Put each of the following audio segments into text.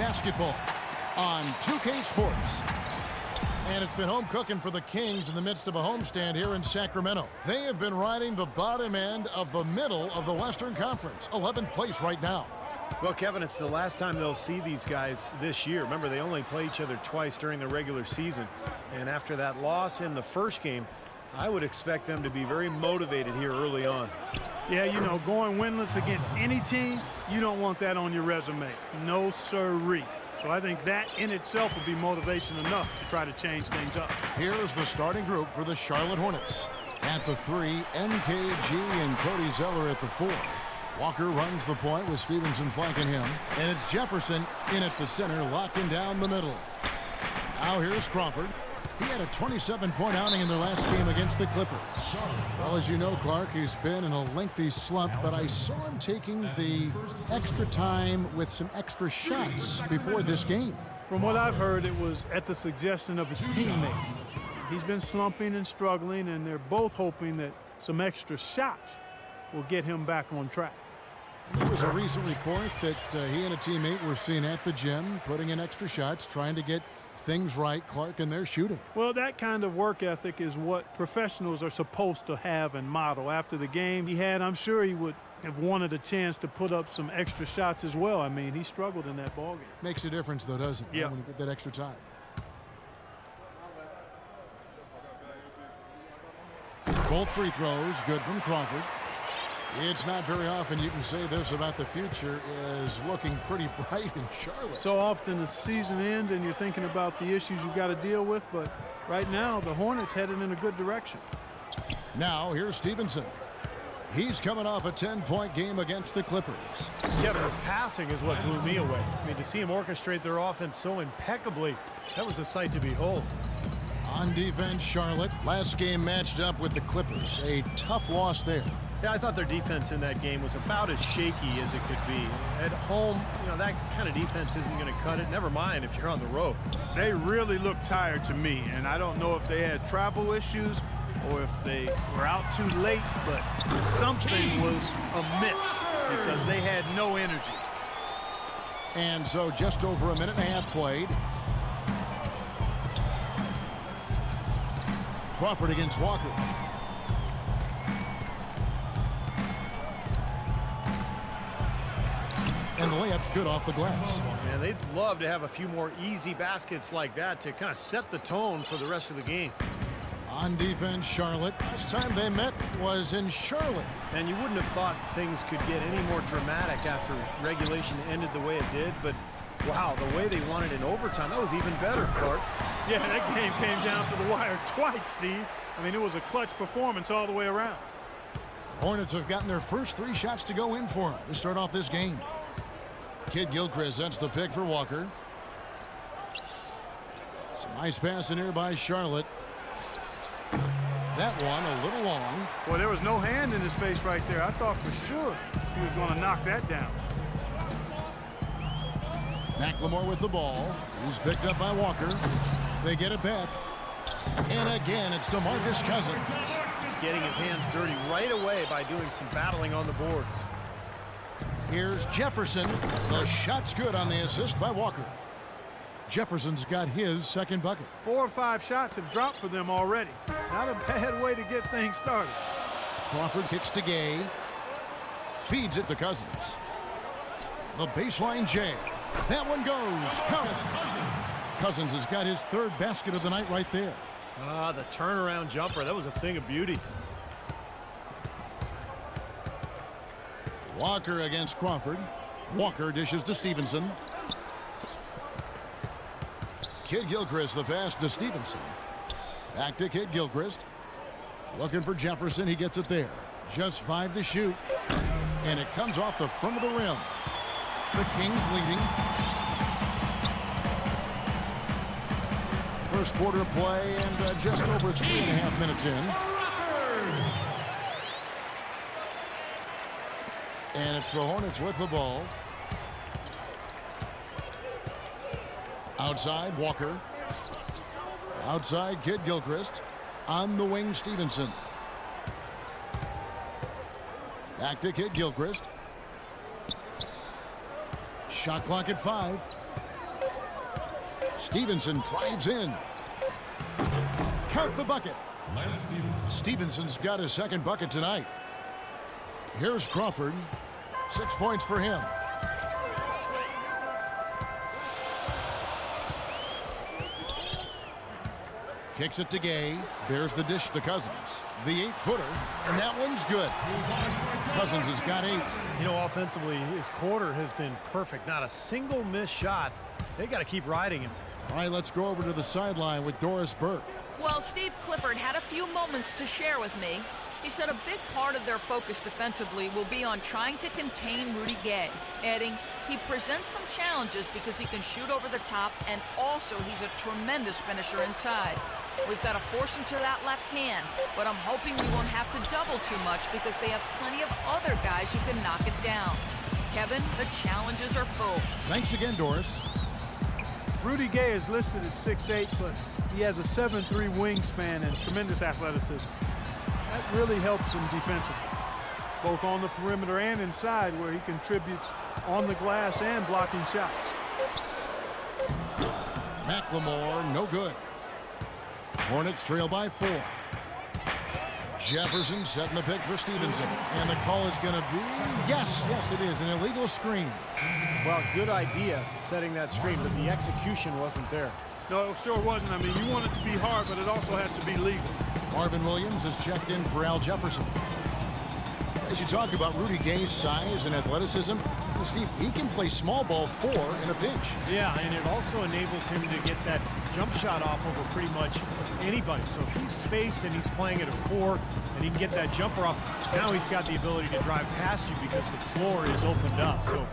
basketball on 2K Sports. And it's been home cooking for the Kings in the midst of a homestand here in Sacramento. They have been riding the bottom end of the middle of the Western Conference, 11th place right now. Well, Kevin, it's the last time they'll see these guys this year. Remember, they only play each other twice during the regular season. And after that loss in the first game, I would expect them to be very motivated here early on. Yeah, you know, going winless against any team, you don't want that on your resume. No sirree. So I think that in itself would be motivation enough to try to change things up. Here's the starting group for the Charlotte Hornets. At the 3, MKG and Cody Zeller at the 4. Walker runs the point with Stevenson flanking him. And it's Jefferson in at the center, locking down the middle. Now here's Crawford. He had a 27-point outing in their last game against the Clippers. Well, as you know, Clark, he's been in a lengthy slump, but I saw him taking the extra time with some extra shots before this game. From what I've heard, it was at the suggestion of his teammates. He's been slumping and struggling, and they're both hoping that some extra shots will get him back on track. There was a recent report that he and a teammate were seen at the gym putting in extra shots, trying to get things right, Clark, and their shooting. Well, that kind of work ethic is what professionals are supposed to have and model. After the game he had, I'm sure he would have wanted a chance to put up some extra shots as well. I mean, he struggled in that ballgame. Makes a difference, though, doesn't it? Yeah. When you get that extra time. Both free throws, good from Crawford. It's not very often you can say this about the future is looking pretty bright in Charlotte. So often the season ends and you're thinking about the issues you've got to deal with, but right now the Hornets headed in a good direction. Now here's Stevenson. He's coming off a 10-point game against the Clippers. Kevin, his passing is what blew me away. I mean, to see him orchestrate their offense so impeccably, that was a sight to behold. On defense, Charlotte. Last game matched up with the Clippers. A tough loss there. Yeah, I thought their defense in that game was about as shaky as it could be. At home, you know, that kind of defense isn't going to cut it. Never mind if you're on the road. They really looked tired to me, and I don't know if they had travel issues or if they were out too late, but something was amiss because they had no energy. And so just over a minute and a half played. Crawford against Walker. And the layup's good off the glass. Man, they'd love to have a few more easy baskets like that to kind of set the tone for the rest of the game. On defense, Charlotte. Last time they met was in Charlotte. And you wouldn't have thought things could get any more dramatic after regulation ended the way it did, but wow, the way they won it in overtime, that was even better, Clark. Yeah, that game came down to the wire twice, Steve. I mean, it was a clutch performance all the way around. Hornets have gotten their first 3 shots to go in for them to start off this game. Kid Gilchrist sets the pick for Walker. Some nice passing here by Charlotte. That one a little long. Well, there was no hand in his face right there. I thought for sure he was going to knock that down. McLemore with the ball. He's picked up by Walker. They get it back. And again, it's DeMarcus Cousins. Getting his hands dirty right away by doing some battling on the boards. Here's Jefferson. The shot's good on the assist by Walker. Jefferson's got his second bucket. 4 or 5 shots have dropped for them already. Not a bad way to get things started. Crawford kicks to Gay. Feeds it to Cousins. The baseline J. That one goes. Cousins has got his 3rd basket of the night right there. Ah, the turnaround jumper. That was a thing of beauty. Walker against Crawford. Walker dishes to Stevenson. Kid Gilchrist the pass to Stevenson. Back to Kid Gilchrist. Looking for Jefferson. He gets it there. Just 5 to shoot. And it comes off the front of the rim. The Kings leading. First quarter of play and just over 3.5 minutes in. And it's the Hornets with the ball. Outside, Walker. Outside, Kid Gilchrist. On the wing, Stevenson. Back to Kid Gilchrist. Shot clock at 5. Stevenson drives in. Count the bucket. Stevenson's got his second bucket tonight. Here's Crawford. 6 points for him. Kicks it to Gay. There's the dish to Cousins. The 8-footer, and that one's good. Cousins has got 8. You know, offensively, his quarter has been perfect. Not a single missed shot. They got to keep riding him. All right, let's go over to the sideline with Doris Burke. Well, Steve Clifford had a few moments to share with me. He said a big part of their focus defensively will be on trying to contain Rudy Gay, adding, he presents some challenges because he can shoot over the top, and also he's a tremendous finisher inside. We've got to force him to that left hand, but I'm hoping we won't have to double too much because they have plenty of other guys who can knock it down. Kevin, the challenges are full. Thanks again, Doris. Rudy Gay is listed at 6'8", but he has a 7'3" wingspan and tremendous athleticism. That really helps him defensively, both on the perimeter and inside, where he contributes on the glass and blocking shots. McLemore, no good. Hornets trail by 4. Jefferson setting the pick for Stevenson. And the call is going to be, yes, it is, an illegal screen. Well, good idea setting that screen, but the execution wasn't there. No, it sure wasn't. I mean, you want it to be hard, but it also has to be legal. Marvin Williams has checked in for Al Jefferson. As you talk about Rudy Gay's size and athleticism, Steve, he can play small ball 4 in a pinch. Yeah, and it also enables him to get that jump shot off over pretty much anybody. So if he's spaced and he's playing at a 4 and he can get that jumper off, now he's got the ability to drive past you because the floor is opened up. So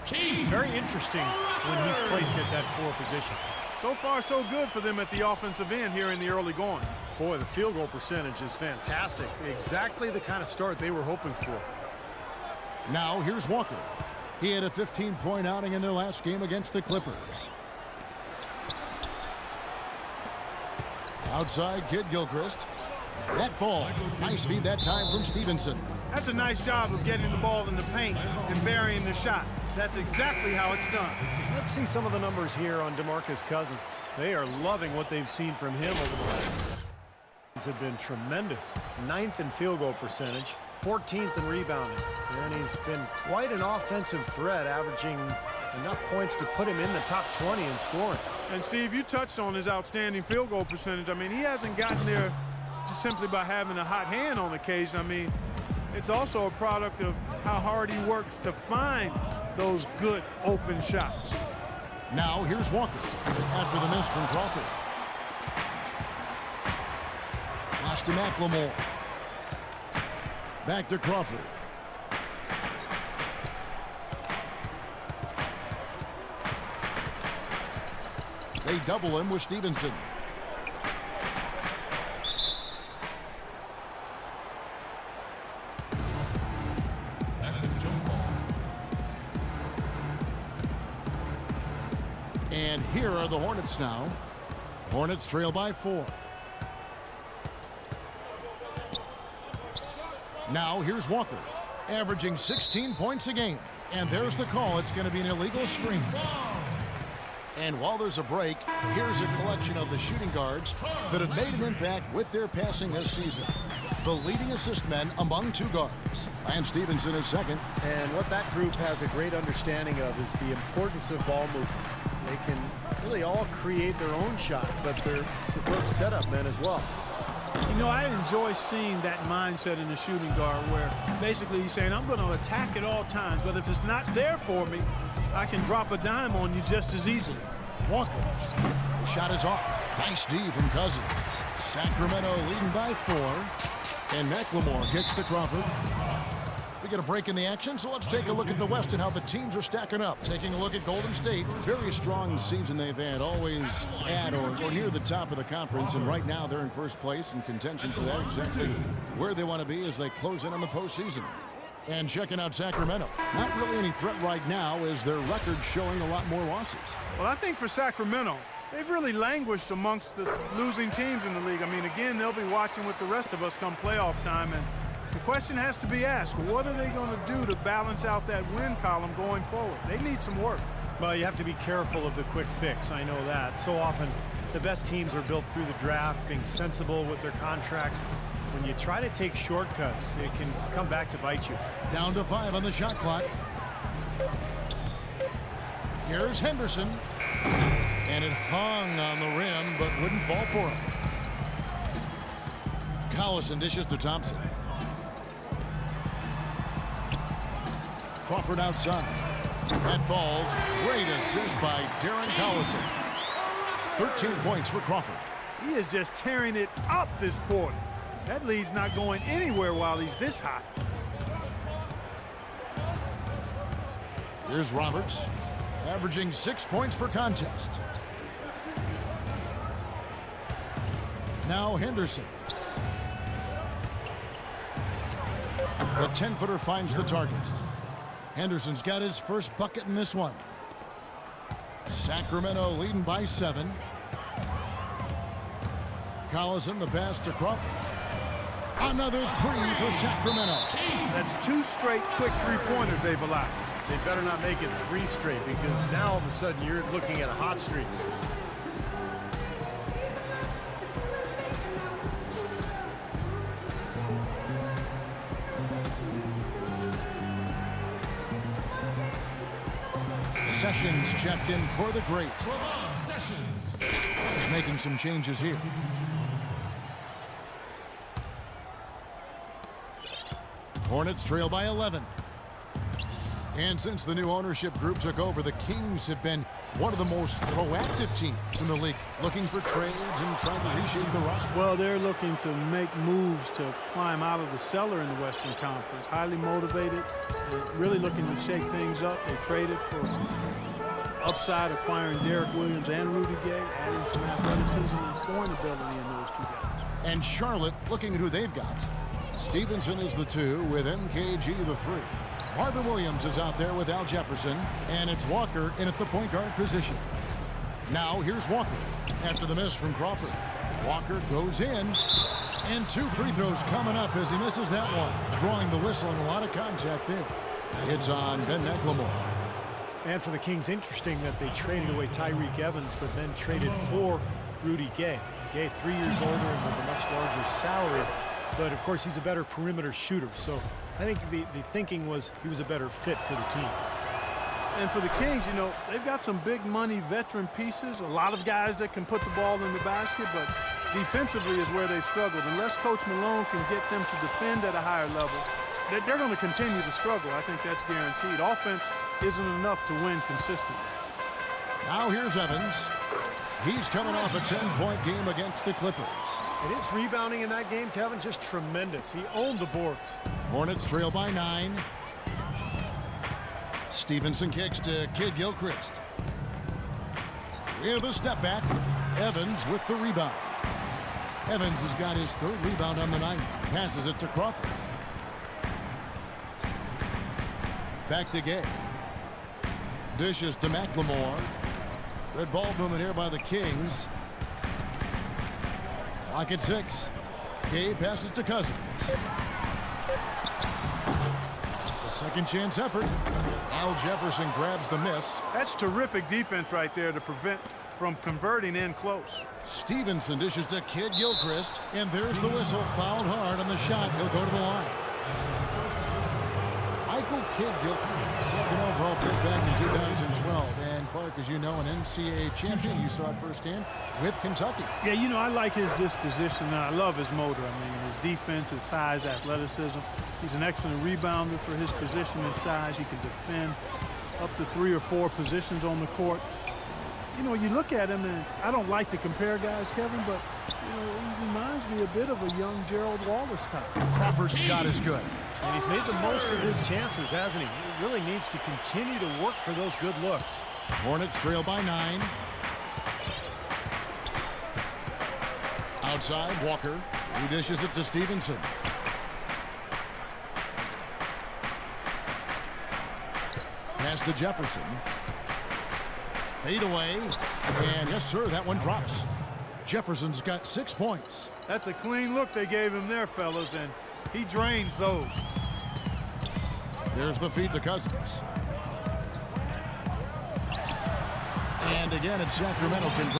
very interesting when he's placed at that 4 position. So far, so good for them at the offensive end here in the early going. Boy, the field goal percentage is fantastic. Exactly the kind of start they were hoping for. Now here's Walker. He had a 15-point outing in their last game against the Clippers. Outside Kid Gilchrist. That ball. Nice feed that time from Stevenson. That's a nice job of getting the ball in the paint and burying the shot. That's exactly how it's done. Let's see some of the numbers here on DeMarcus Cousins. They are loving what they've seen from him over the last. Have been tremendous. 9th in field goal percentage, 14th in rebounding. And he's been quite an offensive threat, averaging enough points to put him in the top 20 in scoring. And Steve, you touched on his outstanding field goal percentage. I mean, he hasn't gotten there just simply by having a hot hand on occasion. I mean, it's also a product of how hard he works to find those good open shots. Now here's Walker after the miss from Crawford. Pass to McLemore. Back to Crawford. They double him with Stevenson. That's a jump ball. And here are the Hornets now. Hornets trail by 4. Now here's Walker, averaging 16 points a game. And there's the call. It's going to be an illegal screen. And while there's a break, here's a collection of the shooting guards that have made an impact with their passing this season. The leading assist men among 2 guards. Lance Stevenson is second. And what that group has a great understanding of is the importance of ball movement. They can really all create their own shot, but they're superb setup men as well. You know, I enjoy seeing that mindset in the shooting guard where basically he's saying, I'm going to attack at all times, but if it's not there for me, I can drop a dime on you just as easily. Walker. The shot is off. Nice D from Cousins. Sacramento leading by 4. And McLemore kicks to Crawford. We get a break in the action, so let's take a look at the West and how the teams are stacking up. Taking a look at Golden State. Very strong season they've had, always at or near the top of the conference, and right now they're in first place in contention for that, exactly where they want to be as they close in on the postseason. And checking out Sacramento. Not really any threat right now as their record showing a lot more losses. Well, I think for Sacramento, they've really languished amongst the losing teams in the league. I mean, again, they'll be watching with the rest of us come playoff time, and the question has to be asked, what are they going to do to balance out that win column going forward? They need some work. Well, you have to be careful of the quick fix. I know that. So often, the best teams are built through the draft, being sensible with their contracts. When you try to take shortcuts, it can come back to bite you. Down to 5 on the shot clock. Here's Henderson. And it hung on the rim, but wouldn't fall for him. Collison dishes to Thompson. Crawford outside. That falls. Great assist by Darren Collison. 13 points for Crawford. He is just tearing it up this quarter. That lead's not going anywhere while he's this hot. Here's Roberts, averaging 6 points per contest. Now Henderson. The 10-footer finds the target. Henderson's got his first bucket in this one. Sacramento leading by 7. Collison the pass to Crawford. Another 3 for Sacramento. That's 2 straight quick three-pointers they've allowed. They better not make it 3 straight, because now all of a sudden you're looking at a hot streak. Sessions checked in for the great. He's making some changes here. Hornets trail by 11. And since the new ownership group took over, the Kings have been one of the most proactive teams in the league, looking for trades and trying to reshape the roster. Well, they're looking to make moves to climb out of the cellar in the Western Conference. Highly motivated, really looking to shake things up. They traded for upside, acquiring Derek Williams and Rudy Gay, adding some athleticism and scoring ability in those 2 guys. And Charlotte looking at who they've got. Stevenson is the 2 with MKG the 3. Marvin Williams is out there with Al Jefferson, and it's Walker in at the point guard position. Now here's Walker after the miss from Crawford. Walker goes in, and 2 free throws coming up as he misses that one. Drawing the whistle and a lot of contact there. It's on Ben McLemore. And for the Kings, interesting that they traded away Tyreek Evans, but then traded for Rudy Gay. Gay 3 years older and with a much larger salary, but of course he's a better perimeter shooter. So I think the thinking was he was a better fit for the team. And for the Kings, you know, they've got some big money veteran pieces, a lot of guys that can put the ball in the basket, but defensively is where they've struggled. Unless Coach Malone can get them to defend at a higher level, they're going to continue to struggle. I think that's guaranteed. Offense isn't enough to win consistently. Now here's Evans. He's coming off a 10-point game against the Clippers. And his rebounding in that game, Kevin, just tremendous. He owned the boards. Hornets trail by 9. Stevenson kicks to Kid Gilchrist. With a step back, Evans with the rebound. Evans has got his 3rd rebound on the night. Passes it to Crawford. Back to Gay. Dishes to McLemore. Red ball movement here by the Kings. Clock at 6. Gay passes to Cousins. The second chance effort. Al Jefferson grabs the miss. That's terrific defense right there to prevent from converting in close. Stevenson dishes to Kid Gilchrist, and there's the whistle. Fouled hard on the shot. He'll go to the line. Michael Kid Gilchrist, the 2nd overall pick back in 2012. And Clark, as you know, an NCAA champion. You saw it firsthand with Kentucky. Yeah, you know, I like his disposition, and I love his motor. I mean, his defense, his size, athleticism. He's an excellent rebounder for his position and size. He can defend up to 3 or 4 positions on the court. You know, you look at him, and I don't like to compare guys, Kevin, but, you know, he reminds me a bit of a young Gerald Wallace type. Crawford's shot is good. And he's made the most of his chances, hasn't he? He really needs to continue to work for those good looks. Hornets trail by 9. Outside, Walker. He dishes it to Stevenson. Pass to Jefferson. Fade away. And yes, sir, that one drops. Jefferson's got 6 points. That's a clean look they gave him there, fellas, and he drains those. There's the feed to Cousins. And again, it's Sacramento converting.